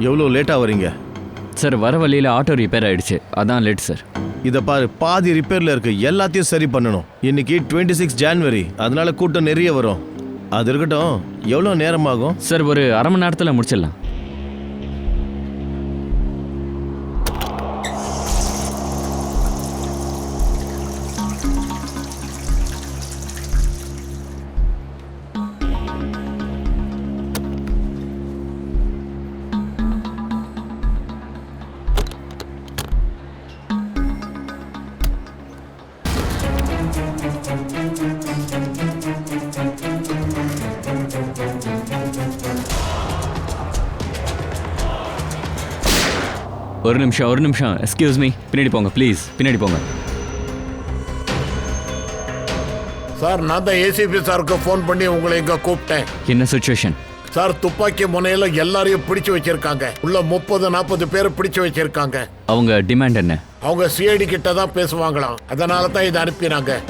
எவ்வளோ லேட்டாக வரீங்க? சார் வர வழியில் ஆட்டோ ரிப்பேர் ஆயிடுச்சு, அதான் லேட் சார். இதை பாரு, பாதி ரிப்பேரில் இருக்கு, எல்லாத்தையும் சரி பண்ணணும். இன்னைக்கு 26 ஜான்வரி, அதனால கூட்டம் நிறைய வரும். அது இருக்கட்டும், எவ்வளோ நேரமாகும்? சார் ஒரு அரை மணி நேரத்தில் முடிச்சிடலாம். ஒரு நிமிஷம் எக்ஸ்கியூஸ் மீ, பின்னாடி போங்க ப்ளீஸ், பின்னாடி போங்க. சார், நான் தான் ஏசிபி சாருக்கு ஃபோன் பண்ணி உங்களை இங்க கூப்பிட்டேன். என்ன சிச்சுவேஷன்? சார், துப்பாக்கி முனையில எல்லாரையும் பிடிச்சு வச்சிருக்காங்க. உள்ள 30-40 பேர் பிடிச்சு வச்சிருக்காங்க. அவங்க டிமாண்ட் என்ன? அவங்க சிஐடி கிட்ட தான் பேசுவாங்களாம், அதனால தான் இதை அனுப்பினாங்க.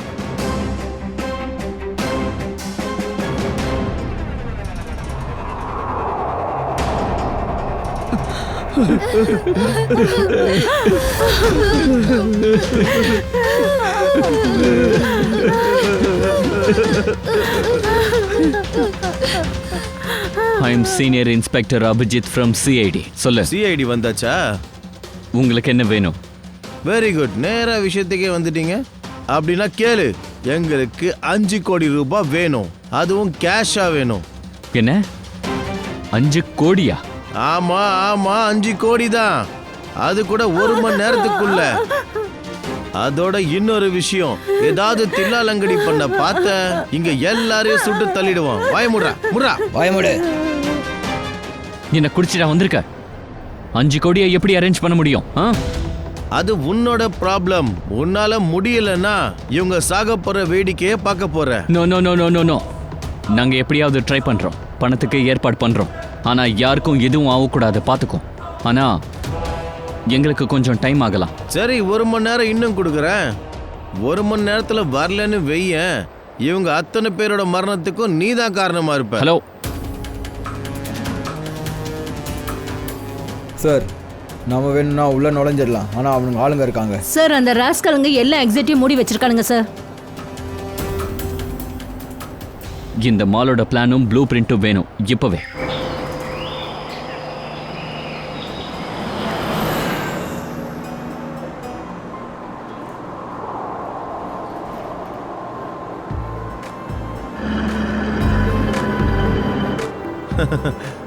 I am senior inspector Abhijit from CID. சொல்லு. சிஐடி வந்தாச்சா? உங்களுக்கு என்ன வேணும்? வெரி குட், நேரா விஷயத்துக்கே வந்துட்டீங்க. அப்படின்னா கேளு, எங்களுக்கு 5 கோடி ரூபாய் வேணும், அதுவும் கேஷா வேணும். என்ன 5 கோடியா? ஆமா 5 கோடி தான், அது கூட 1 மணி நேரத்துக்குள்ள. அதோட இன்னொரு விஷயம், ஏதாவது தில்லாலங்கடி பண்ண பார்த்த இங்க எல்லாரையும் சுட்டு தள்ளிடுவான். வாயமுடு. என்ன குடிச்சிட்டா வந்திருக்க? 5 கோடியை எப்படி அரேஞ்ச் பண்ண முடியும்? அது உன்னோட ப்ராப்ளம். உன்னால முடியலன்னா இவங்க சாக போற வேடிக்கையே பார்க்க போற. No no no no no no, நாங்க எப்படியாவது ட்ரை பண்றோம், பணத்துக்கு ஏற்பாடு பண்றோம். ஆனா யாருக்கும் எதுவும் ஆகக்கூடாது பார்த்துக்கோ. ஆனா எங்களுக்கு கொஞ்சம் டைம் ஆகலாம். சரி, 1 மணி நேரம் இன்னும் கொடுக்குறேன். 1 மணி நேரத்துல வரலன்னு வெய்யேன், இவங்க அத்தனை பேரோட மரணத்துக்கும் நீ தான் காரணமா இருப்ப. ஹலோ சார், நம்ம வேணும்னா உள்ள நுழைஞ்சிடலாம், ஆனா அவனுங்க ஆளுங்க இருக்காங்க. சார், அந்த ராஸ்கலுங்க எல்லா எக்ஸிட்டையும் மூடி வச்சிருக்கானுங்க சார். இந்த மாலோட பிளானும் ப்ளூ பிரிண்ட்டும் வேணும் இப்பவே.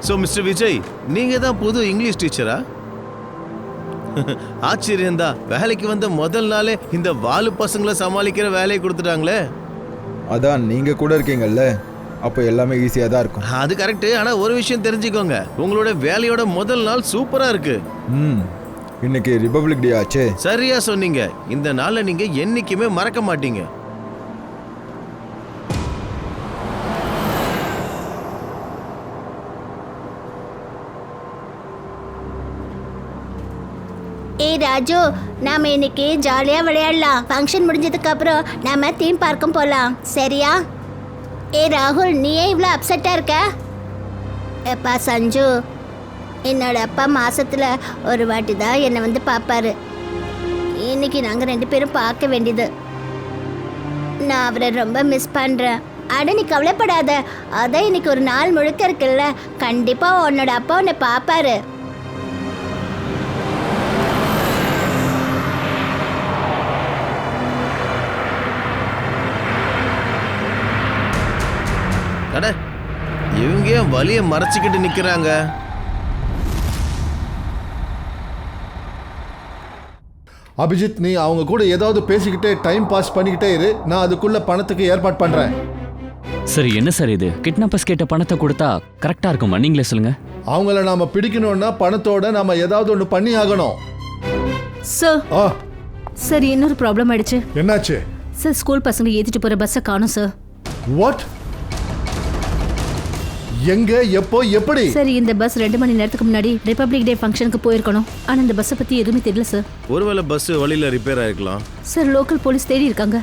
ஸோ மிஸ்டர் விஜய், நீங்க தான் புது இங்கிலீஷ் டீச்சரா? ஆச்சரியம்தான், வேலைக்கு வந்த முதல் நாளே இந்த வாலு பசங்களை சமாளிக்கிற வேலையை கொடுத்துட்டாங்களே. அதான் நீங்க கூட இருக்கீங்கல்ல, அப்போ எல்லாமே ஈஸியாக தான் இருக்கும். அது கரெக்டு, ஆனால் ஒரு விஷயம் தெரிஞ்சுக்கோங்க, உங்களோட வேலையோட முதல் நாள் சூப்பரா இருக்கு. இன்னைக்கு ரிபப்ளிக் டே ஆச்சு. சரியா சொன்னீங்க, இந்த நாளை நீங்க என்னைக்குமே மறக்க மாட்டீங்க. ஏய் ராஜு, நாம இன்னைக்கு ஜாலியா விளையாடலாம். ஃபங்க்ஷன் முடிஞ்சதுக்கு அப்புறம் நாம தீம் பார்க்கும் போலாம், சரியா? ஏய் ராகுல், நீ ஏன் இவ்வளோ அப்செட்டா இருக்க? எப்பா சஞ்சு, என்னோட அப்பா மாசத்துல ஒரு வாட்டி தான் என்னை வந்து பார்ப்பாரு. இன்னைக்கு நாங்கள் 2 பேரும் பார்க்க வேண்டியது. நான் அவரை ரொம்ப மிஸ் பண்றேன். அட நீ கவலைப்படாத, அதான் இன்னைக்கு ஒரு நாள் முழுக்க இருக்குல்ல, கண்டிப்பா உன்னோட அப்பா உன்னை பார்ப்பாரு. அட, இவங்க ஏன் வலிய மறைச்சிக்கிட்டு நிக்கிறாங்க? அபிஜித், நீ அவங்க கூட ஏதாவது பேசிக்கிட்டே டைம் பாஸ் பண்ணிக்கிட்டே இரு, நான் அதுக்குள்ள பணத்துக்கு ஏற்பாடு பண்றேன். சரி, என்ன சார் இது? கிட்னாப்பர்ஸ் கேட்ட பணத்தை கொடுத்தா கரெக்டா இருக்குமா? நீங்களே சொல்லுங்க. அவங்கள நாம பிடிக்கணும்னா பணத்தோட நாம ஏதாவது ஒன்று பண்ணி ஆகணும். சார், ஆ, சார் இன்னொரு ப்ராப்ளம் ஆயிடுச்சு. என்னாச்சு? சார், ஸ்கூல் பசங்க ஏத்திட்டு போற பஸ்ஸை காணோம் சார். வாட்? எங்க, எப்போ, எப்படி? சார், இந்த பஸ் 2 மணி நேரத்துக்கு முன்னாடி ரிபப்ளிக் டே ஃபங்க்ஷனுக்கு போயிருக்கணும். ஆனா இந்த பஸ்ஸை பத்தி எதுவுமே தெரியல சார். ஒருவேளை பஸ் வழியில ரிப்பேர் ஆயிருக்கலாம். சார், லோக்கல் போலீஸ் தேடி இருக்காங்க,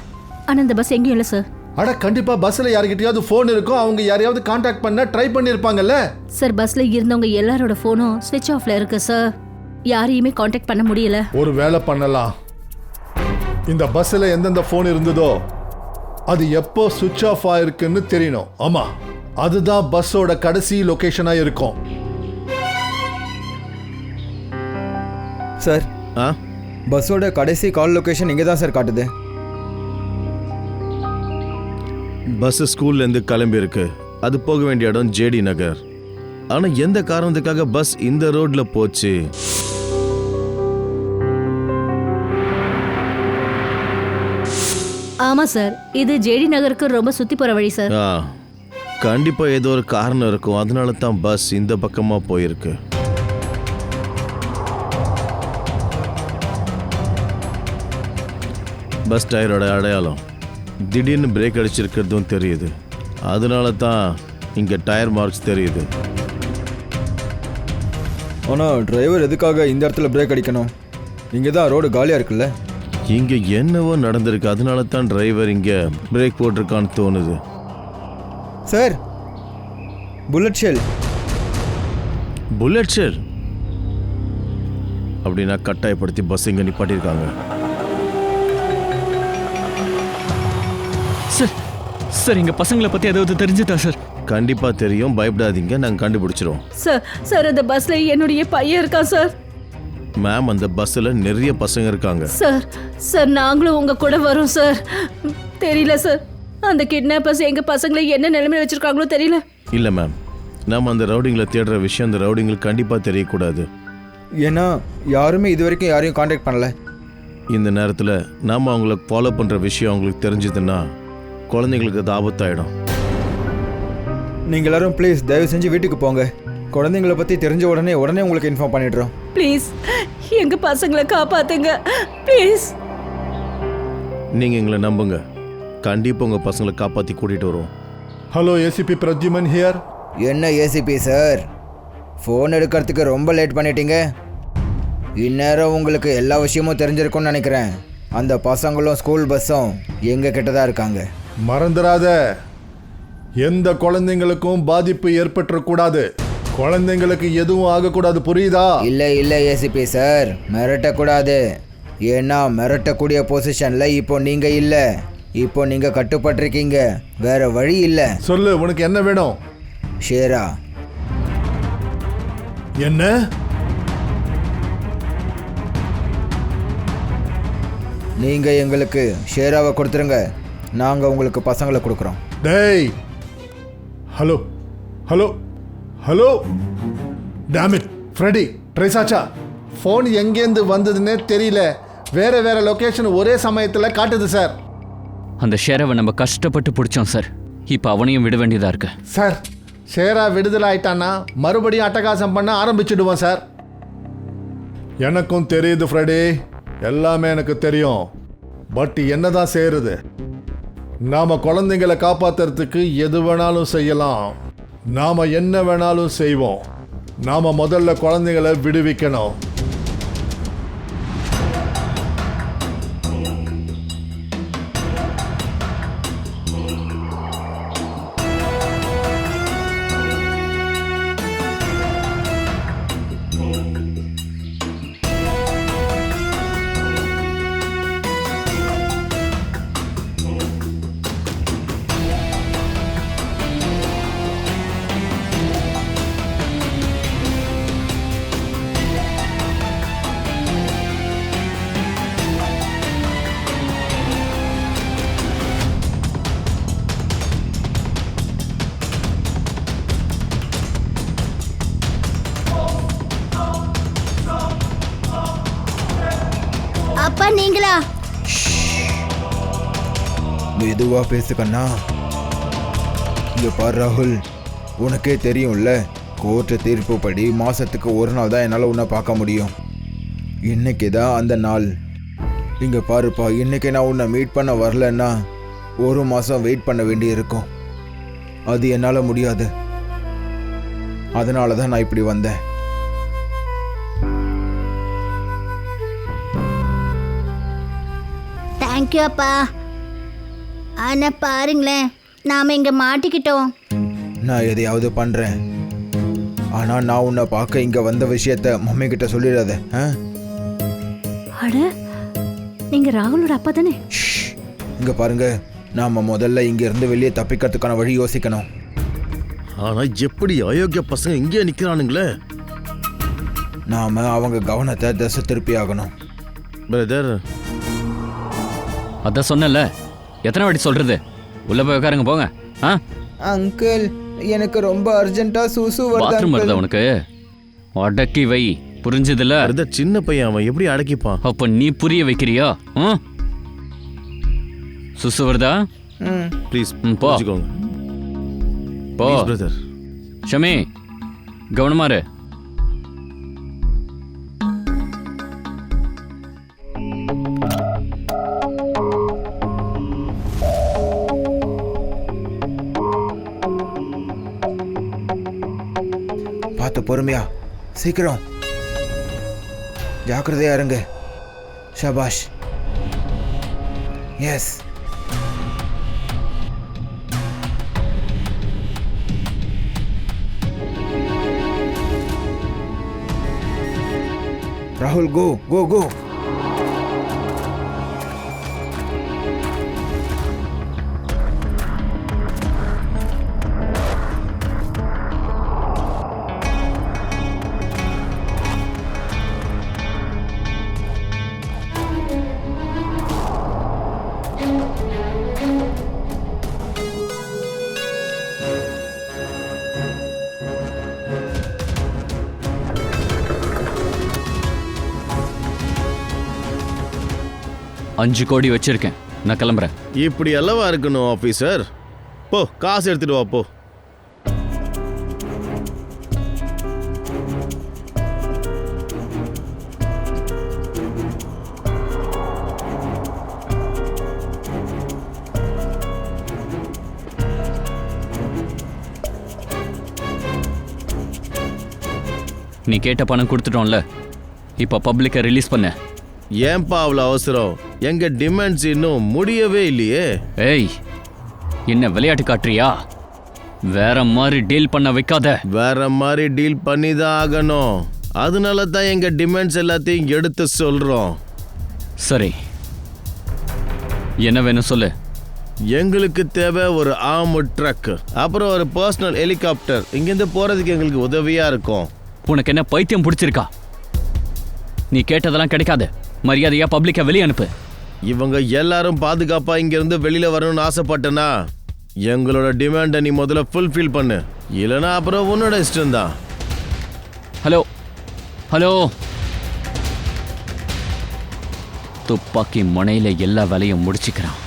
ஆனா இந்த பஸ் எங்கேயும் இல்லை சார். அட கண்டிப்பா பஸ்ல யார்கிட்டயாவது ஃபோன் இருக்கும், அவங்க யாரையாவது காண்டாக்ட் பண்ண ட்ரை பண்ணிருப்பாங்கல்ல. சார் பஸ்ல இருந்தவங்க எல்லாரோட போனும் ஸ்விட்ச் ஆஃப்ல இருக்கு சார். யாரையுமே காண்டாக்ட் பண்ண முடியல. ஒரு வேலை பண்ணலாம், இந்த பஸ்ல எந்தெந்த ஃபோன் இருந்ததோ அது எப்போ சுவிட்ச் ஆஃப் ஆயிருக்குன்னு தெரியணும். ஆமா, அதுதான் பஸ்ஸோட கடைசி லொகேஷனா இருக்கும். சார் ஆ பஸ்ஸோட கடைசி கால் லொகேஷன் இங்கே தான் சார் காட்டுது. பஸ் ஸ்கூல்லேருந்து கிளம்பி இருக்கு. அது போக வேண்டிய இடம் ஜேடி நகர். ஆனால் எந்த காரணத்துக்காக பஸ் இந்த ரோட்ல போச்சு? ஆமா சார், இது ஜேடி நகருக்கு ரொம்ப சுத்தி போற வழி சார். கண்டிப்பா ஏதோ ஒரு காரணம் இருக்கும், அதனால தான் பஸ் இந்த பக்கமா போயிருக்கு. பஸ் டயரோட அடையாளம் திடீர்னு பிரேக் அடிச்சிருக்கிறதும் தெரியுது. அதனால தான் இங்க டயர் மார்க்ஸ் தெரியுது. ஆனால் டிரைவர் எதுக்காக இந்த இடத்துல பிரேக் அடிக்கணும்? இங்கே தான் ரோடு காலியாக இருக்குல்ல. இங்க என்னவோ நடந்திருக்கு, அதனால தான் டிரைவர் இங்க பிரேக் போட்டிருக்கான்னு தோணுது. Sir bullet shell. Bullet shell அப்படின்னா கட்டாயப்படுத்தி பஸ் இங்க நிப்பாட்டியிருக்காங்க. சார் சார் எங்க பசங்களை பத்தி ஏதாவது தெரிஞ்சுதா சார்? கண்டிப்பா தெரியும், பயப்படாதீங்க, நாங்க கண்டுபிடிச்சிருவோம். சார் சார் அந்த பஸ்ல என்னுடைய பையன் இருக்கான் சார். மேம், அந்த பஸ்ஸில் நிறைய பசங்க இருக்காங்க. சார் சார் நாங்களும் உங்க கூட வரோம் சார். தெரியல சார், அந்த கிட்னாப்பர்ஸ் எங்க பசங்களை என்ன நிலைமையில வச்சிருக்காங்களோ தெரியல. இல்லை மேம், நாம் அந்த ரவுடிங்களை தேடுற விஷயம் அந்த ரவுடிங்களுக்கு கண்டிப்பாக தெரியக்கூடாது. ஏன்னா யாருமே இது வரைக்கும் யாரையும் காண்டாக்ட் பண்ணல. இந்த நேரத்தில் நாம் அவங்கள ஃபாலோ பண்ணுற விஷயம் அவங்களுக்கு தெரிஞ்சதுன்னா குழந்தைங்களுக்கு அது ஆபத்தாயிடும். நீங்கள் எல்லாரும் ப்ளீஸ் தயவு செஞ்சு வீட்டுக்கு போங்க. குழந்தைங்களை பற்றி தெரிஞ்ச உடனே உங்களுக்கு இன்ஃபார்ம் பண்ணிடுறோம். ப்ளீஸ் எங்க பசங்களை காப்பாத்துங்க ப்ளீஸ். நீங்கள் எங்களை நம்புங்க, கண்டிப்பாக உங்கள் பசங்களை காப்பாற்றி கூட்டிகிட்டு வருவோம். Hello ACP Pradyuman here. என்ன ஏசிபி சார், ஃபோன் எடுக்கிறதுக்கு ரொம்ப லேட் பண்ணிட்டீங்க. இந்நேரம் உங்களுக்கு எல்லா விஷயமும் தெரிஞ்சிருக்கும்னு நினைக்கிறேன். அந்த பசங்களும் ஸ்கூல் பஸ்ஸும் எங்கள் கிட்ட தான் இருக்காங்க. மறந்துடாத, எந்த குழந்தைங்களுக்கும் பாதிப்பு ஏற்பட்டுறக்கூடாது. குழந்தைங்களுக்கு எதுவும் ஆகக்கூடாது, புரியுதா? இல்லை ஏசிபி சார், மிரட்டக்கூடாது. ஏன்னா மிரட்டக்கூடிய பொசிஷனில் இப்போ நீங்கள் இல்லை. இப்போ நீங்கள் கட்டுப்பட்டிருக்கீங்க, வேற வழி இல்லை. சொல்லு, உனக்கு என்ன வேணும்? ஷேரா. என்ன? நீங்கள் எங்களுக்கு ஷேராவை கொடுத்துருங்க, நாங்கள் உங்களுக்கு பசங்களை கொடுக்குறோம். டேய், hello hello hello, dammit Freddy, ட்ரைசாச்சா, ஃபோன் எங்கேருந்து வந்ததுன்னே தெரியல. வேற லொக்கேஷன் ஒரே சமயத்தில் காட்டுது சார். அந்த ஷேரவை நம்ம கஷ்டப்பட்டு பிடிச்சோம் சார். இப்போ அவனையும் விட வேண்டியதா இருக்கு சார். ஷேரா விடுதலை ஆயிட்டான்னா மறுபடியும் அட்டகாசம் பண்ண ஆரம்பிச்சிடுவோம் சார். எனக்கும் தெரியுது ஃப்ரெடி, எல்லாமே எனக்கு தெரியும். பட் என்னதான் செய்யறது? நாம குழந்தைங்களை காப்பாத்துறதுக்கு எது வேணாலும் செய்யலாம், நாம என்ன வேணாலும் செய்வோம். நாம முதல்ல குழந்தைங்களை விடுவிக்கணும். அப்பா நீங்களா? மெதுவா பேசுக்கண்ணா. இங்க பாரு ராகுல், உனக்கே தெரியும்ல, கோர்ட்டு தீர்ப்புப்படி மாசத்துக்கு ஒரு நாள் தான் என்னால் உன்னை பார்க்க முடியும். இன்னைக்கு தான் அந்த நாள். இங்க பாருப்பா, இன்னைக்கு நான் உன்னை மீட் பண்ண வரலன்னா ஒரு மாசம் வெயிட் பண்ண வேண்டி இருக்கும். அது என்னால் முடியாது. அதனால தான் நான் இப்படி வந்தேன். தேங்க்யூ அப்பா. ஆனா பாருங்களேன், நாம இங்க மாட்டிக்கிட்டோம். நான் எதையாவது பண்ணுறேன், ஆனால் நான் உன்னை பார்க்க இங்கே வந்த விஷயத்த மம்மி கிட்ட சொல்லிடாத. அட நீங்க ராகுலோட அப்பா தானே? இங்கே பாருங்க, நாம் முதல்ல இங்கேருந்து வெளியே தப்பிக்கிறதுக்கான வழி யோசிக்கணும். ஆனா எப்படி அயோக்கிய பசங்க இங்கே நிக்கிறானுங்களே? நாம் அவங்க கவனத்தை திசை திருப்பி ஆகணும். பிரதர், அதான் சொன்னல, எத்தனை வாட்டி சொல்றது? உள்ள போய் உட்காருங்க போங்க. அங்கிள், எனக்கு ரொம்ப அர்ஜென்ட்டா சூசு பாத்ரூம் வருதா உனக்கு? அடக்கி வை, புரிஞ்சதுல? பிரதர் சின்ன பையன், அவன் எப்படி அடக்கிப்பான்? அப்ப நீ புரிய வைக்கிறியா? சுசு வருதா? ப்ளீஸ் போ. புரிஞ்சுக்கோங்க. போ பிரதர். ஷமி, கவனமா இரு. பார்த்து பொறுமையா, சீக்கிரம், ஜாக்கிரதையா இருங்க. ஷபாஷ். எஸ். ராகுல், கோ கோ கோ. $5 கோடி வச்சிருக்கேன், நான் கிளம்புறேன். இப்படி அல்லவா இருக்கணும் ஆபீசர்? போ, காசு எடுத்துட்டு வா போ. நீ கேட்ட பணம் கொடுத்துட்டோம்ல, இப்ப பப்ளிக்கை ரிலீஸ் பண்ண. ஏன்பா அவ்வளோ அவசரம்? எங்க டிமாண்ட்ஸ் இன்னும் முடியவே இல்லையே. ஏய், என்ன விளையாட்டு காட்டுறியா? வேற மாதிரி டீல் பண்ண வைக்காத. வேற மாதிரி டீல் பண்ணி தான் ஆகணும். அதனால தான் எங்க டிமாண்ட்ஸ் எல்லாத்தையும் எடுத்து சொல்றோம். சரி, என்ன வேணும் சொல்லு. எங்களுக்கு தேவை ஒரு ஆர்மு ட்ரக், அப்புறம் ஒரு பர்சனல் ஹெலிகாப்டர். இங்கிருந்து போறதுக்கு எங்களுக்கு உதவியா இருக்கும். உனக்கு என்ன பைத்தியம் பிடிச்சிருக்கா? நீ கேட்டதெல்லாம் கிடைக்காது. மரியாதையா பப்ளிக்கை வெளியே அனுப்பு. இவங்க எல்லாரும் பாதுகாப்பா இங்கிருந்து வெளியில வரணும்னு ஆசைப்பட்டனா எங்களோட டிமாண்டை நீ முதல்ல ஃபுல்ஃபில் பண்ணு, இல்லைன்னா அப்புறம் உன்னோட இஷ்டம் தான். ஹலோ ஹலோ, துப்பாக்கி முனையில எல்லா வேலையும் முடிச்சுக்கிறான்.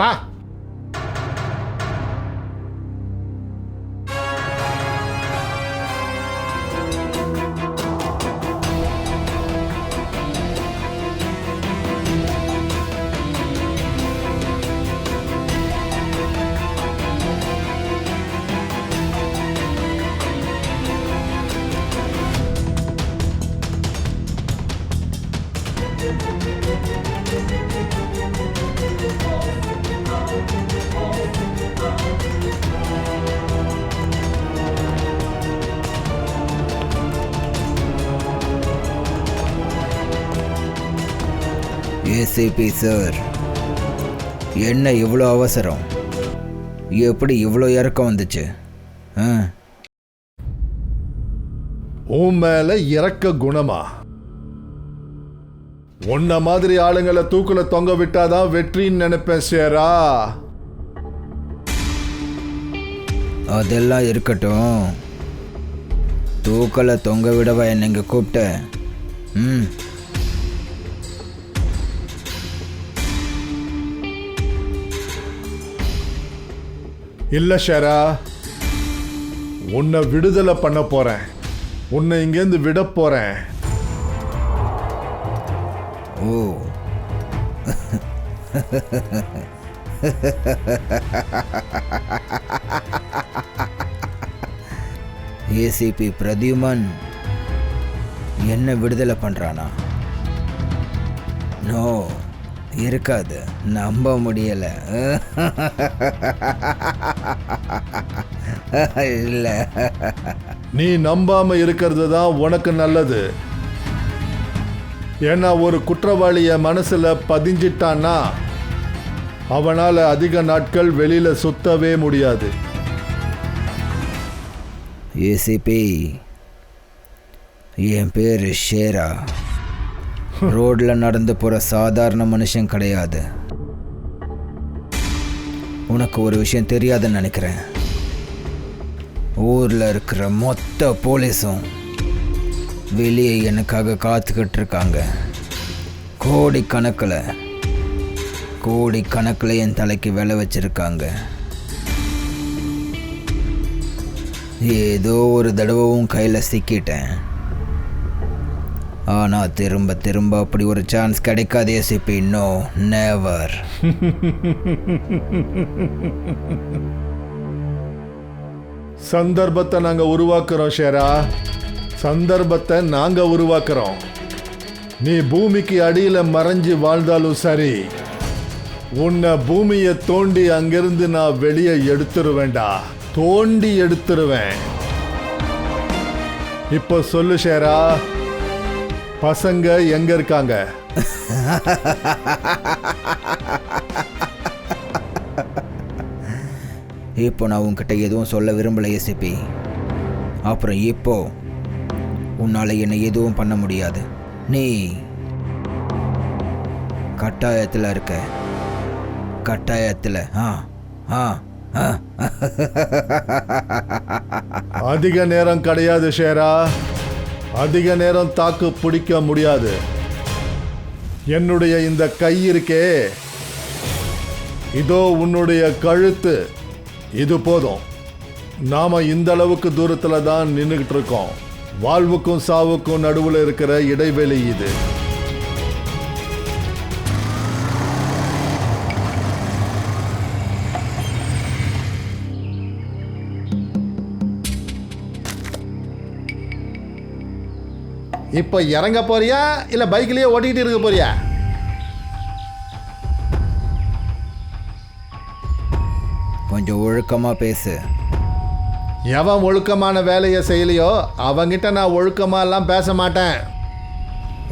வா. ஏசிபி சார், என்ன இவ்வளோ அவசரம்? எப்படி இவ்வளோ இறக்கம் வந்துச்சு? உன் மேல இறக்க குணமா? உன்ன மாதிரி ஆளுங்களை தூக்குல தொங்க விட்டாதான் வெற்றின்னு நினைப்பேன் சேரா. அதெல்லாம் இருக்கட்டும், தூக்கலை தொங்க விடவா என்ன இங்கே கூப்பிட்ட? இல்ல ஷேரா, உன்னை விடுதலை பண்ண போறேன். உன்னை இங்கேருந்து விட போறேன். ஓ, ஏசிபி பிரத்யுமன், என்ன விடுதலை பண்ணுறானா? நோ, இருக்காது. நம்ப முடியலை. இல்லை. நீ நம்பாம இருக்கிறது தான் உனக்கு நல்லது. ஏன்னா ஒரு குற்றவாளிய மனசுல பதிஞ்சிட்டான்னா அவனால அதிக நாட்கள் வெளியில சுத்தவே முடியாது. ஏசிபி, என் பேர் ஷேரா. ரோட்ல நடந்து போற சாதாரண மனுஷன் கிடையாது. உனக்கு ஒரு விஷயம் தெரியாதுன்னு நினைக்கிறேன். ஊர்ல இருக்கிற மொத்த போலீஸும் வெளியே எனக்காக காத்துக்கிட்டு இருக்காங்க. கோடிக்கணக்கில் என் தலைக்கு விலை வச்சிருக்காங்க. ஏதோ ஒரு தடவையும் கையில் சிக்கிட்டேன். ஆனால் திரும்ப அப்படி ஒரு சான்ஸ் கிடைக்காது ஏசிபி. No, never. சந்தர்ப்பத்தை நாங்க உருவாக்குறோம் ஷேரா. சந்தர்ப்பத்தை நாங்க உருவாக்குறோம். நீ பூமிக்கு அடியில மறைஞ்சு வாழ்ந்தாலும் சரி, உன்னை பூமியை தோண்டி அங்கிருந்து நான் வெளியே எடுத்துருவேண்டா. தோண்டி எடுத்துருவேன். இப்போ சொல்லு ஷேரா, பசங்க எங்க இருக்காங்க? இப்போ நான் உன்கிட்ட எதுவும் சொல்ல விரும்பலை ஏசிபி. அப்புறம் இப்போ உன்னால் என்னை எதுவும் பண்ண முடியாது. நீ கட்டாயத்தில் இருக்க. கட்டாயத்தில். அதிக நேரம் கிடையாது ஷேரா. அதிக நேரம் தாக்கு பிடிக்க முடியாது. என்னுடைய இந்த கை இருக்கே, இதோ உன்னுடைய கழுத்து, இது போதும். நாம இந்த அளவுக்கு தூரத்துல தான் நின்றுகிட்டு இருக்கோம். வாழ்வுக்கும் சாவுக்கும் நடுவில் இருக்கிற இடைவெளி இது. இப்ப இறங்க போறியா இல்ல பைக்லயே ஓட்டிட்டு இருக்க போறியா? கொஞ்சம் ஒழுக்கமா பேசு. எவன் ஒழுக்கமான வேலையை செய்யலையோ அவங்கிட்ட நான் ஒழுக்கமா எல்லாம் பேச மாட்டேன்.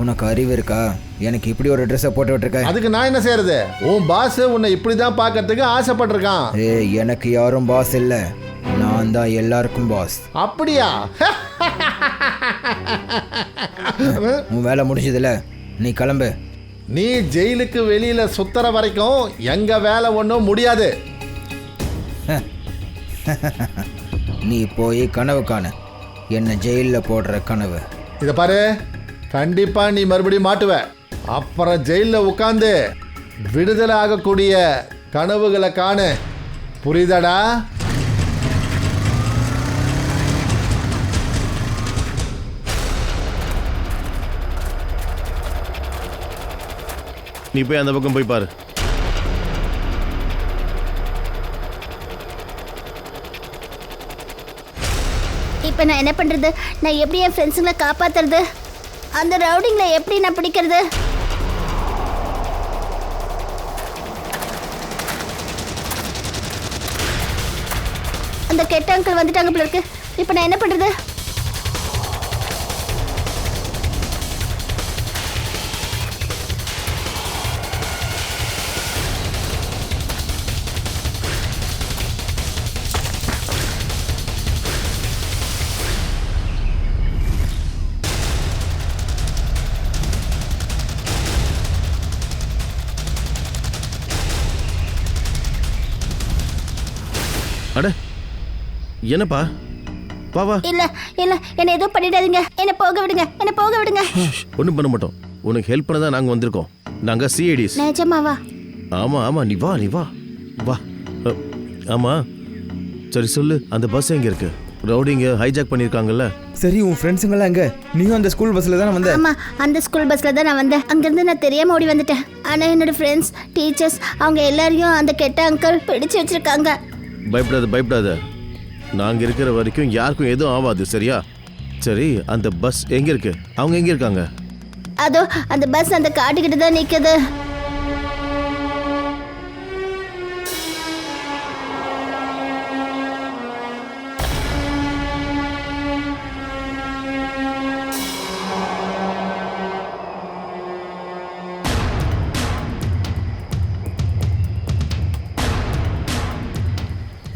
உனக்கு அறிவு இருக்கா? எனக்கு இப்படி ஒரு ட்ரெஸ்ஸை போட்டு விட்டுருக்க. அதுக்கு நான் என்ன செய்யறது? உன் பாஸ் உன்னை இப்படிதான் பார்க்கறதுக்கு ஆசைப்பட்டிருக்கான். எனக்கு யாரும் பாஸ் இல்லை. நான் தான் எல்லாருக்கும் பாஸ். அப்படியா? உன் வேலை முடிஞ்சதுல, நீ கிளம்பு. நீ ஜெயிலுக்கு வெளியில சுத்துற வரைக்கும் எங்க வேலை ஒன்றும் முடியாது. நீ போய் கனவு காணு. என்ன ஜெயிலில் போடுற கனவு. இதை பாரு, கண்டிப்பா நீ மறுபடியும் மாட்டுவ. அப்புறம் ஜெயிலில் உட்காந்து விடுதலை ஆகக்கூடிய கனவுகளை காணு. புரியுதாடா? நீ போய் அந்த பக்கம் போய் பாரு. இப்போ நான் என்ன பண்றது? நான் எப்படி என் ஃப்ரெண்ட்ஸுங்களை காப்பாத்துறது? அந்த ரவுடிங்களை எப்படி நான் பிடிக்கிறது? அந்த கெட்ட அங்கிள் வந்துட்டாங்க போல இருக்கு. இப்போ நான் என்ன பண்றது? அட, என்னப்பா? வா. இல்ல இல்ல, என்ன எதுவும் பண்ணிடாதீங்க. என்ன போக விடுங்க. என்ன போக விடுங்க. ஒன்றும் பண்ண மாட்டோம். உனக்கு ஹெல்ப் பண்ண தான் நாங்கள் வந்திருக்கோம். நாங்கள் சிஐடிஸ். நிஜமாவா? ஆமா, நீ வா. ஆமா, சரி சொல்லு, அந்த பஸ் எங்க இருக்கு? ரவுடிங்க ஹைஜாக் பண்ணிருக்காங்கல்ல. சரி, உன் ஃப்ரெண்ட்ஸுங்களாம் எங்க? நீயும் அந்த ஸ்கூல் பஸ்ல தானே வந்த? ஆமா, அந்த ஸ்கூல் பஸ்ல தான் நான் வந்தேன். அங்கிருந்து நான் தெரியாம ஓடி வந்துட்டேன். ஆனா என்னோட ஃப்ரெண்ட்ஸ், டீச்சர்ஸ், அவங்க எல்லாரையும் அந்த கெட்ட அங்கிள் பிடிச்சு வச்சிருக்காங்க. பயப்படாத. நாங்க இருக்கிற வரைக்கும் யாருக்கும் எதுவும் ஆகாது, சரியா? சரி அந்த பஸ் எங்க இருக்கு? அவங்க எங்க இருக்காங்க? அதோ அந்த பஸ் அந்த காட்டுக்கிட்ட தான் நிக்குது.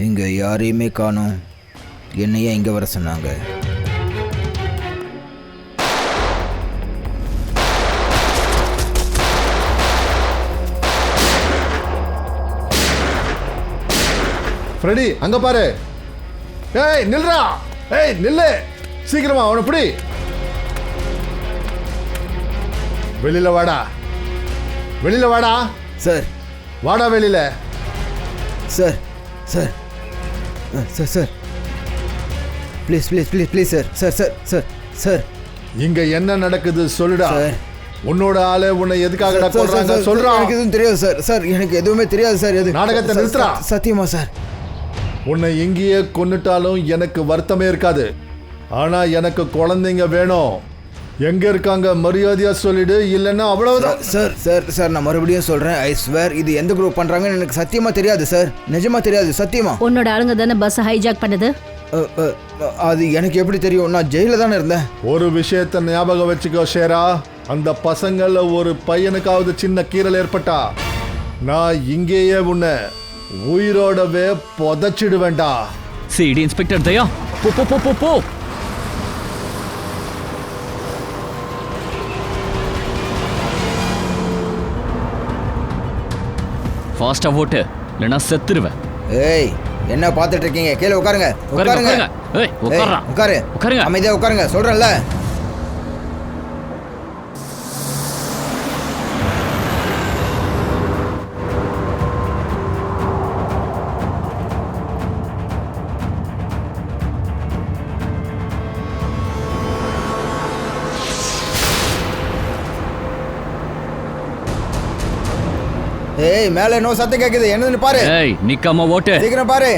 இங்கே யாரையுமே காணோம். என்னையே இங்கே வர சொன்னாங்க. ஃப்ரெடி அங்க பாரு. ஏய் நில்றா, ஏய் நில்லு, சீக்கிரமா அவனை பிடி. வெளியில வாடா, வெளியில வாடா. சார் வாடா வெளியில. Sir sir sir sir please please please please sir sir sir sir sir இங்க என்ன நடக்குது சொல்லுடா. சார். உன்னோட ஆளு உன்னை எதுக்காகடா கொல்றாங்க சொல்றா. எனக்கு எதுவும் தெரியாது சார். சார் எனக்கு எதுவுமே தெரியாது சார். எது நாடகத்தை நிறுத்துறா. சத்தியமா சார். உன்னை இங்கேயே கொன்னுட்டாலும் எனக்கு வருத்தமே இருக்காது. ஆனா எனக்கு குழந்தைங்க வேணும். எங்க இருக்காங்க மரியாதையா சொல்லிடு, இல்லைன்னா அவ்வளவுதான். சார் சார் சார் நான் மறுபடியும் சொல்றேன். ஐ ஸ்வேர் இது எந்த குரூப் பண்றாங்கன்னு எனக்கு சத்தியமா தெரியாது சார். நிஜமா தெரியாது சத்தியமா. உன்னோட ஆளுங்க தானே பஸ் ஹைஜாக் பண்ணது? அது எனக்கு எப்படி தெரியும்? நான் ஜெயில தானே இருந்தேன். ஒரு விஷயத்தை ஞாபகம் வச்சுக்கோ ஷேரா. அந்த பசங்கள ஒரு பையனுக்காவது சின்ன கீறல் ஏற்பட்டா நான் இங்கேயே உன்னை உயிரோடவே புதைச்சிடுவேண்டா. சிடி இன்ஸ்பெக்டர் தயா, போ போ போ போ போ. ஃபாஸ்டா ஓட்டு, இல்லைன்னா செத்துருவேன். ஏய் என்ன பார்த்துட்டு இருக்கீங்க? கீழே உட்காருங்க. உட்காருங்க. ஏய் உட்கார்றா. உட்காரு. உட்காருங்க. அமைதியா உட்காருங்க சொல்றேன்ல. ஏய் மேல என்ன சத்தம் கேக்குது? என்னன்னு பாரு. ஏய் நிக்காம ஓட்டு. சீக்கிரம் பாரு.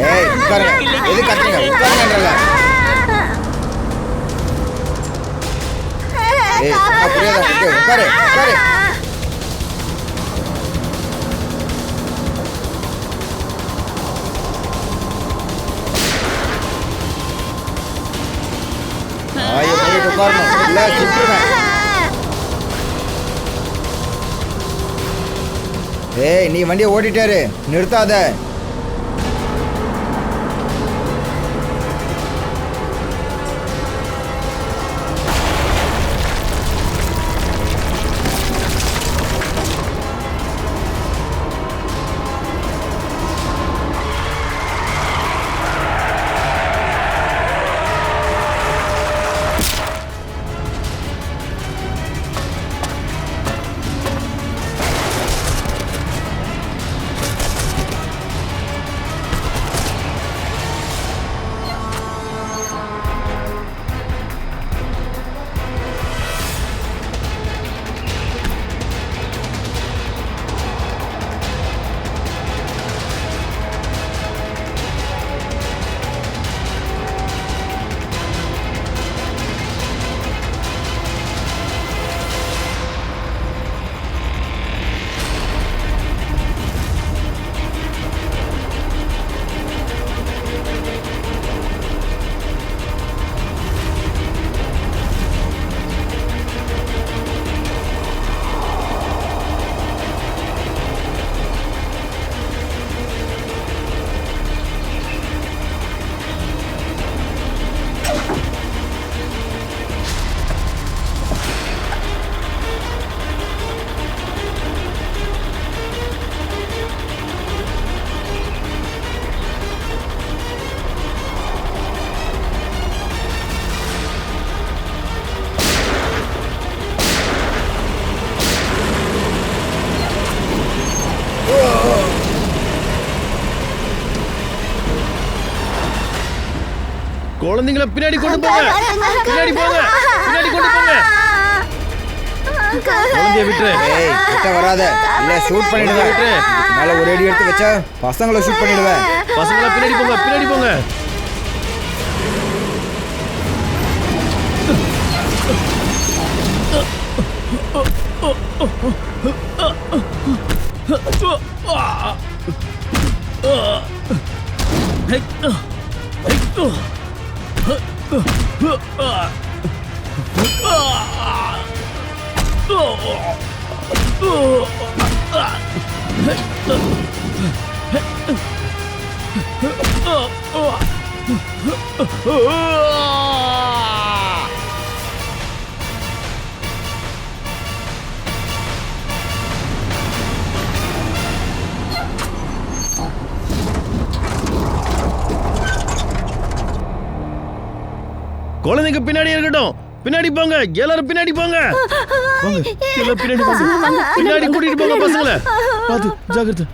ஏய் உட்காருங்க. எது கத்துறீங்க? உட்காருங்கன்றல. ஏய் அப்படியே தான் இருக்கு. உட்காரு உட்காரு. ஆயே போயிட்டு உட்காரணும். இல்ல சுட்டுருவேன். ஏய் நீ வண்டியை ஓட்டிட்டாரு, நிறுத்தாத. குழந்தைங்கள பின்னாடி கொண்டு போங்க. பின்னாடி போங்க. பின்னாடி கொண்டு போங்க. குழந்தைய விட்டுரு. ஏய் கிட்ட வராத இல்ல ஷூட் பண்ணிடுவேன். விட்டுரு. மேல ஒரு அடி எடுத்து வச்சா பசங்களை ஷூட் பண்ணிடுவேன். பசங்கள பின்னாடி போங்க. பின்னாடி போங்க. குழந்தைங்க பின்னாடி இருக்கட்டும். பின்னாடி போங்க. எல்லாரும் பின்னாடி போங்க. போங்க. எல்லாரும் பின்னாடி போங்க. பின்னாடி கூட்டிட்டு போங்க பசங்கள. பாத்து ஜாக்கிரதை.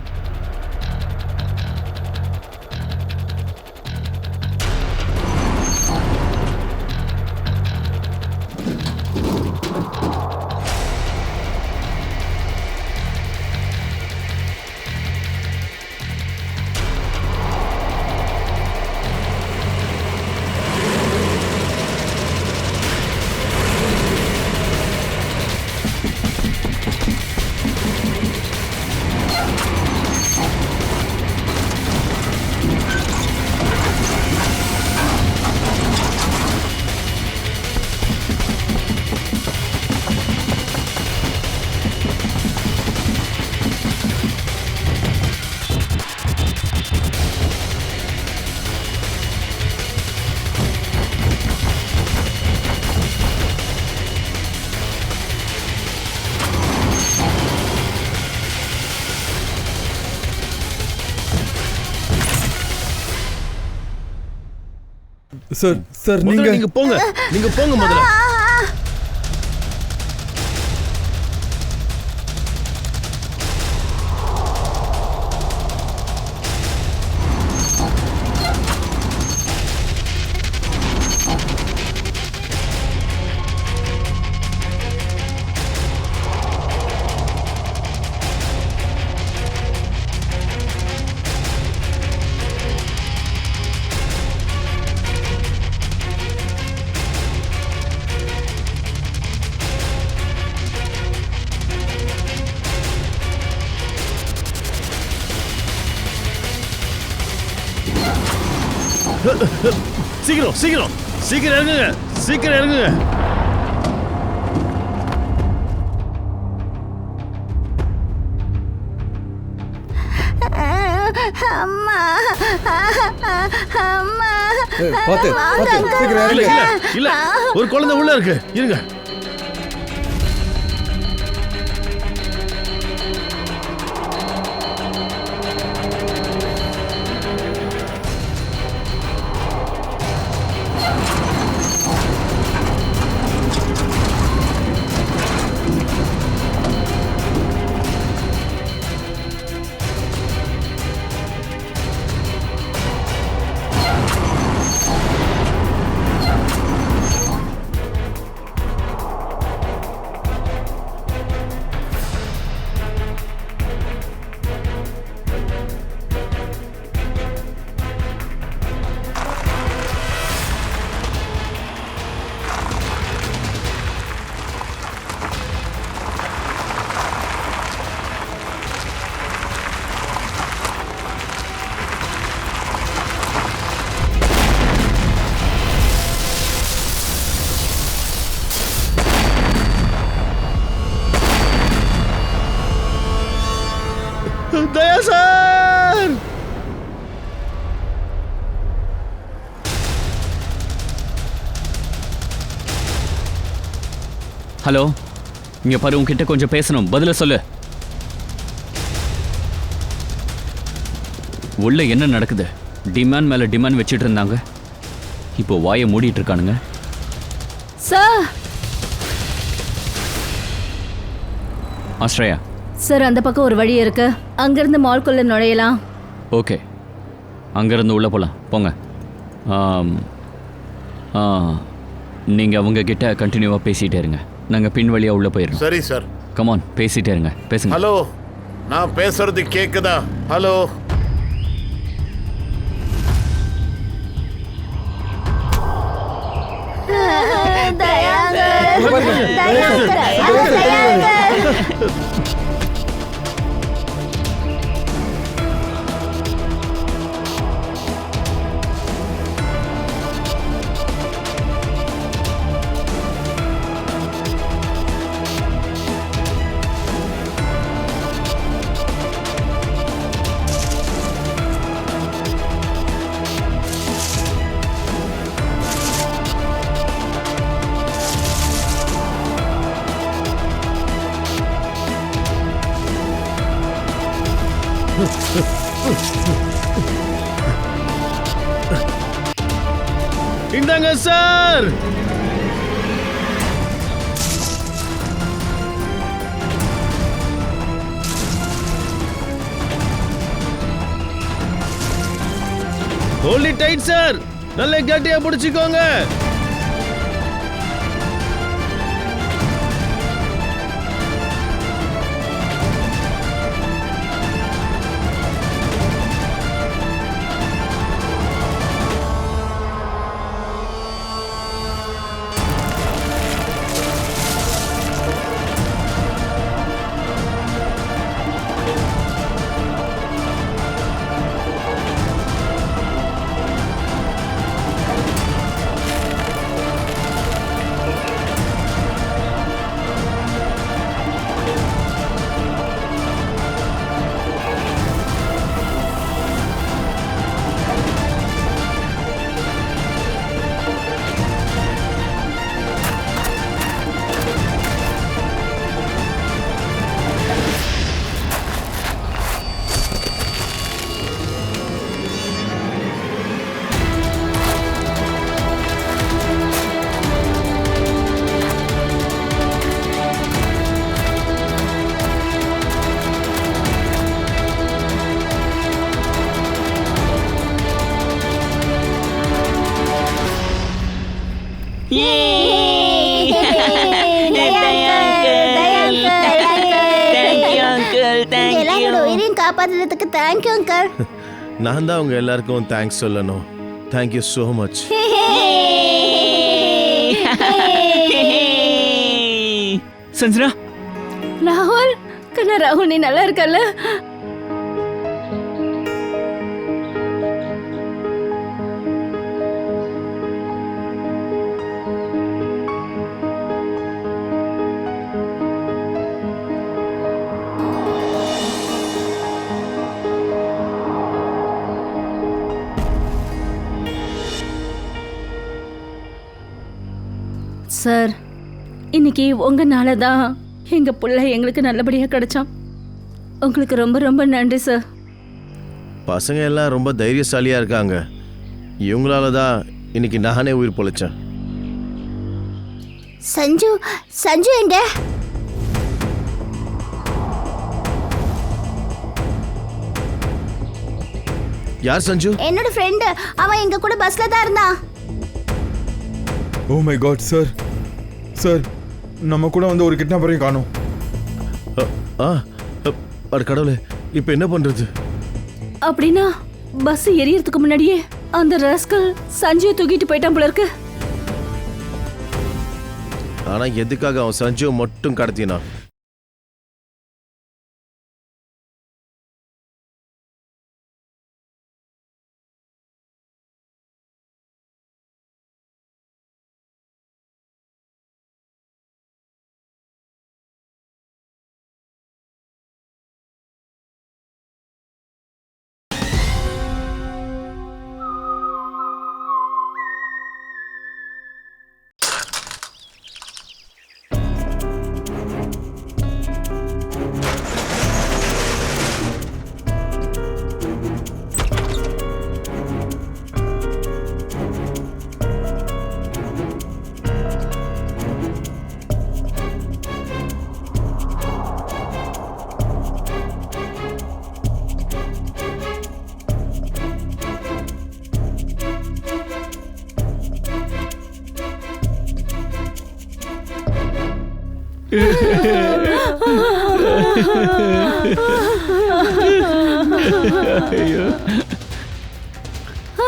சார் சார் முதல்ல நீங்க போங்க. நீங்க போங்க முதல்ல. சீக்கிரம் சீக்கிரம் சீக்கிரம் இறங்குங்க. சீக்கிரம் இறங்குங்க. அம்மா அம்மா பாத்து பாத்து சீக்கிரம் இல்ல இறங்கு. இல்ல இல்ல ஒரு குழந்தை உள்ள இருக்கு. இருங்க. தயா சார். ஹலோ, இங்க பாரு, உன்கிட்ட கொஞ்சம் பேசணும். பதில சொல்லு. உள்ள என்ன நடக்குது? டிமாண்ட் மேல டிமாண்ட் வச்சிட்டு இருந்தாங்க, இப்போ வாயை மூடிட்டு இருக்கானுங்க. சார் ஆஸ்ட்ரேயா, சார் அந்த பக்கம் ஒரு வழி இருக்கு. அங்கிருந்து மால்குள்ள நுழையலாம். ஓகே, அங்கேருந்து உள்ளே போகலாம். போங்க. நீங்கள் அவங்க கிட்ட கண்டினியூவாக பேசிகிட்டே இருங்க. நாங்கள் பின் வழியாக உள்ளே போயிடுறோம். சரி சார். கமான், பேசிகிட்டே இருங்க. பேசுங்க. ஹலோ, நான் பேசுறது கேக்குதா? ஹலோ. இந்தாங்க sir. Hold it tight sir. நல்ல கட்டியா பிடிச்சுக்கோங்க. காப்பாத்துறதுக்கு தேங்க்யூ அங்கிள். நான் தான் அவங்க எல்லாருக்கும் தேங்க்ஸ் சொல்லணும். Thank you so much. சஞ்சனா, ராகுல், கண்ணா ராகுல், நீ நல்லா இருக்கல்ல? சார், இன்னைக்கு உங்கனால தான் எங்க புள்ள எங்களுக்கு நல்லபடியா கிடைச்சான். உங்களுக்கு ரொம்ப ரொம்ப நன்றி சார். பசங்க எல்லாம் ரொம்ப தைரியசாலியா இருக்காங்க. இவங்களால தான் இன்னைக்கு நானே உயிர் பொழைச்சேன். சஞ்சு, சஞ்சு எங்க? யார் சஞ்சு? என்னோட ஃப்ரெண்ட். அவன் எங்க கூட பஸ்ல தான் இருந்தான். Oh my god sir. Sir, நம்ம கூட வந்து ஒரு கிட்னாப்பரையும் காணோம். அட கடவுளே, இப்போ என்ன பண்றது? அப்படின்னா பஸ் எரியறதுக்கு முன்னாடியே அந்த ராஸ்கல் சஞ்சுவை தூக்கிட்டு போயிட்டான் போல இருக்கு. ஆனா எதுக்காக அவன் சஞ்சுவை மட்டும் கடத்தினான்?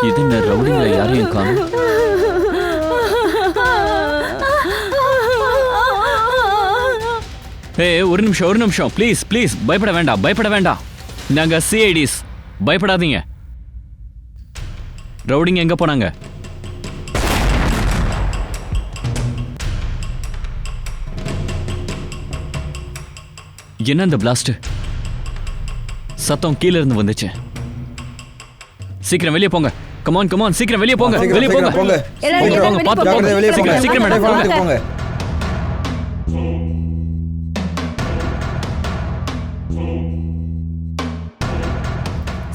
இது என்ன ரவுடிங்கள யாரையும் காணும்? ஒரு நிமிஷம் ப்ளீஸ் ப்ளீஸ், பயப்பட வேண்டாம். நாங்க சிஐடிஸ், பயப்படாதீங்க. ரவுடிங்க எங்க போனாங்க? என்ன அந்த பிளாஸ்ட் சத்தம் கீழ இருந்து வந்துச்சு? சீக்கிரம் வெளியே போங்க. கமான் சீக்கிரம் வெளியே போங்க. வெளியே போங்க. பாத்து போங்க. வெளியே போங்க. சீக்கிரம் மேடம். போங்க.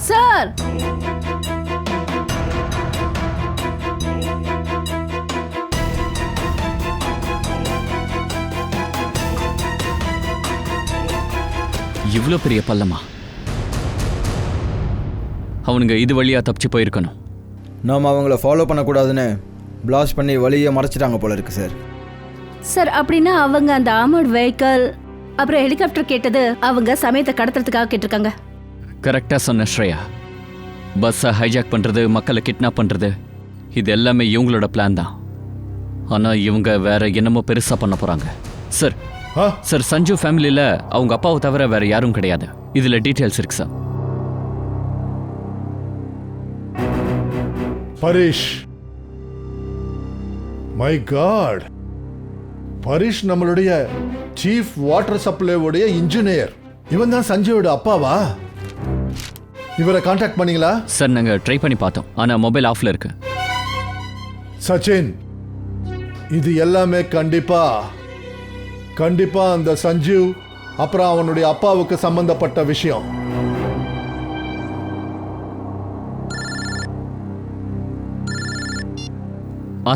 சார், இவ்வளவு பெரிய பள்ளமா? அவனுங்க இது வழியா தப்பிச்சு போயிருக்கணும். நாம அவங்கள ஃபாலோ பண்ணக்கூடாதுன்னு பிளாஸ்ட் பண்ணி வழியை மறைச்சிட்டாங்க போல இருக்கு சார். சார் அப்படின்னா அவங்க அந்த ஆர்மர்ட் வெஹிக்கல் அப்புறம் ஹெலிகாப்டர் கேட்டது அவங்க சமயத்தை கடத்துறதுக்காக கேட்டிருக்காங்க. கரெக்டா சொன்ன ஸ்ரேயா. பஸ்ஸை ஹைஜாக் பண்றது, மக்களை கிட்னாப் பண்றது, இது எல்லாமே இவங்களோட பிளான் தான். ஆனா இவங்க வேற என்னமோ பெருசா பண்ண போறாங்க. சார் ஆ? சார், சஞ்சு ஃபேமிலியில அவங்க அப்பாவை தவிர வேற யாரும் கிடையாது. இதுல டீடைல்ஸ் இருக்கு சார். பரிஷ், மை காட், பரிஷ் நம்மளுடைய சீஃப் வாட்டர் சப்ளைவுடைய இன்ஜினியர். இவன் தான் சஞ்சயோட அப்பாவா? இவரை கான்டாக்ட் பண்ணீங்களா? சார் நாங்க ட்ரை பண்ணி பார்த்தோம், ஆனா மொபைல் ஆஃப்ல இருக்கு. சச்சின், இது எல்லாமே கண்டிப்பா அந்த சஞ்சீவ் அப்புறம் அவனுடைய அப்பாவுக்கு சம்பந்தப்பட்ட விஷயம்.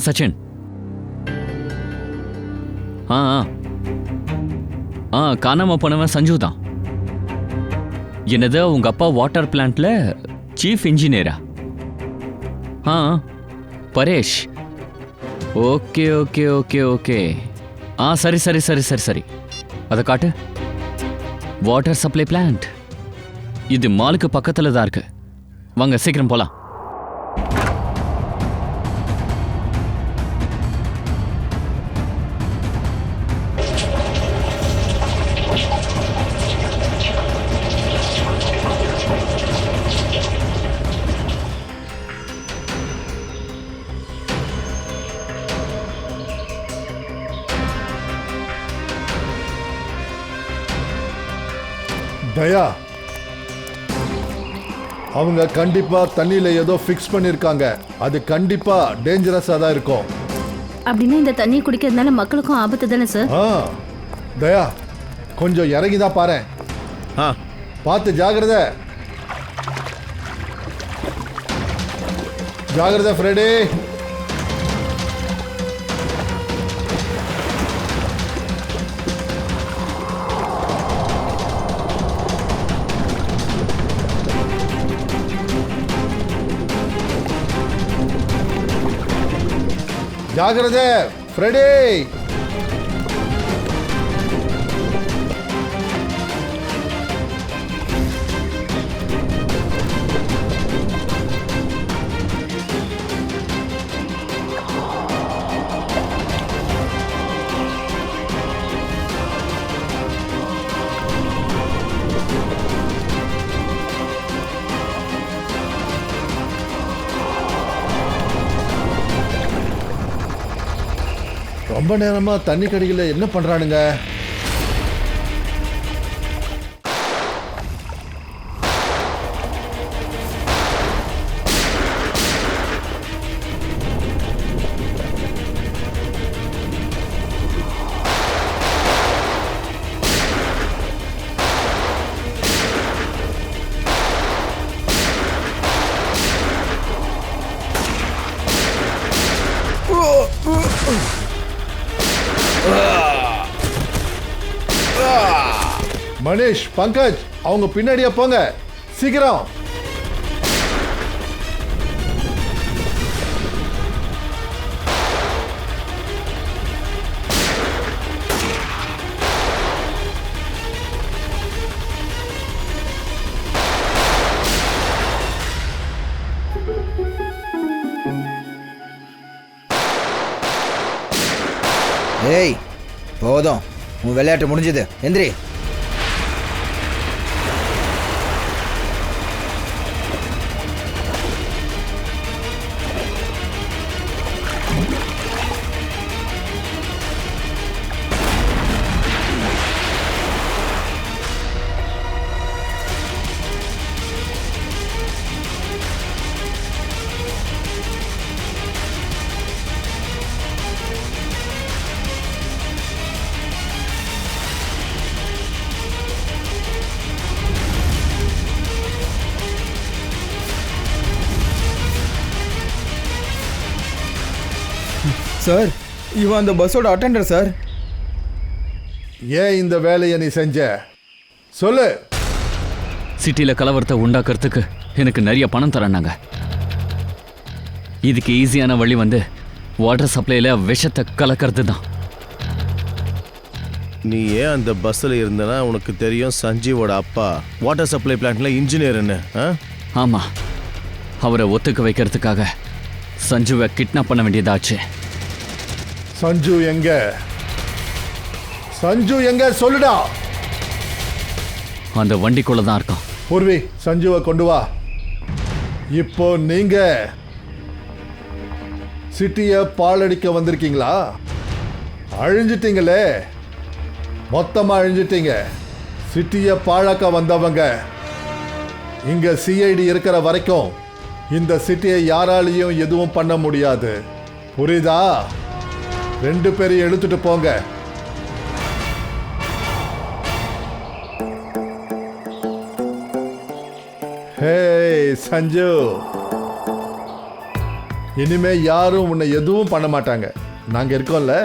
சச்சின். காணாம போனவன் சஞ்சு தான். என்னது, உங்க அப்பா வாட்டர் பிளான்ட்ல சீஃப் இன்ஜினியரா? Paresh. Okay okay okay okay. சரி. அதை காட்டு. வாட்டர் சப்ளை பிளான்ட் இது மாலுக்கு பக்கத்துல தான் இருக்கு. வாங்க சீக்கிரம் போலாம். தயா, அவங்க கண்டிப்பா தண்ணியில ஏதோ ஃபிக்ஸ் பண்ணிருக்காங்க. அது கண்டிப்பா டேஞ்சரஸா தான் இருக்கும். அப்படின்னா இந்த தண்ணியை குடிக்கிறதுனால மக்களுக்கும் ஆபத்து தானே சார்? தயா, கொஞ்சம் இறங்கிதான் பாரு. பார்த்து ஜாகிரதை ஃப்ரெடி. ஜாகிரதை ஃப்ரெடி. ரொம்ப நேரமா தண்ணி கடிக்கல, என்ன பண்றானுங்க? மனிஷ், பங்கஜ், அவங்க பின்னாடியே போங்க சீக்கிரம். ஏய் போதும், உன் விளையாட்டு முடிஞ்சது, எந்திரி. சார், இவன் அந்த பஸ்ஸோட அட்டெண்டர் சார். ஏன் இந்த வேலையை நீ செஞ்ச சொல்லு. சிட்டியில் கலவரத்தை உண்டாக்குறதுக்கு எனக்கு நிறைய பணம் தரானாங்க. இதுக்கு ஈஸியான வழி வந்து வாட்டர் சப்ளைல விஷத்தை கலக்கிறது தான். நீ ஏன் அந்த பஸ்ஸில் இருந்தனா உனக்கு தெரியும் சஞ்சீவோட அப்பா வாட்டர் சப்ளை பிளான்ட்ல இன்ஜினியர்னு. ஆமா, அவரை ஒத்துக்க வைக்கிறதுக்காக சஞ்சுவை கிட்னாப் பண்ண வேண்டியதாச்சு. சஞ்சு எங்க? சஞ்சு எங்க சொல்லுடா. அந்த வண்டிக்குள்ள தான் இருக்கான். பூர்வி, சஞ்சுவை கொண்டு வா. இப்போ நீங்க சிட்டியை பாழடிக்க வந்திருக்கீங்களா? அழிஞ்சிட்டீங்களே, மொத்தமா அழிஞ்சிட்டீங்க. சிட்டியை பாழாக்க வந்தவங்க. இங்க சிஐடி இருக்கிற வரைக்கும் இந்த சிட்டியை யாராலையும் எதுவும் பண்ண முடியாது. புரியுதா? 2 பேரையும் எடுத்துட்டு போங்க. ஹே சஞ்சு, இனிமே யாரும் உன்னை எதுவும் பண்ண மாட்டாங்க. நாங்க இருக்கோம்ல.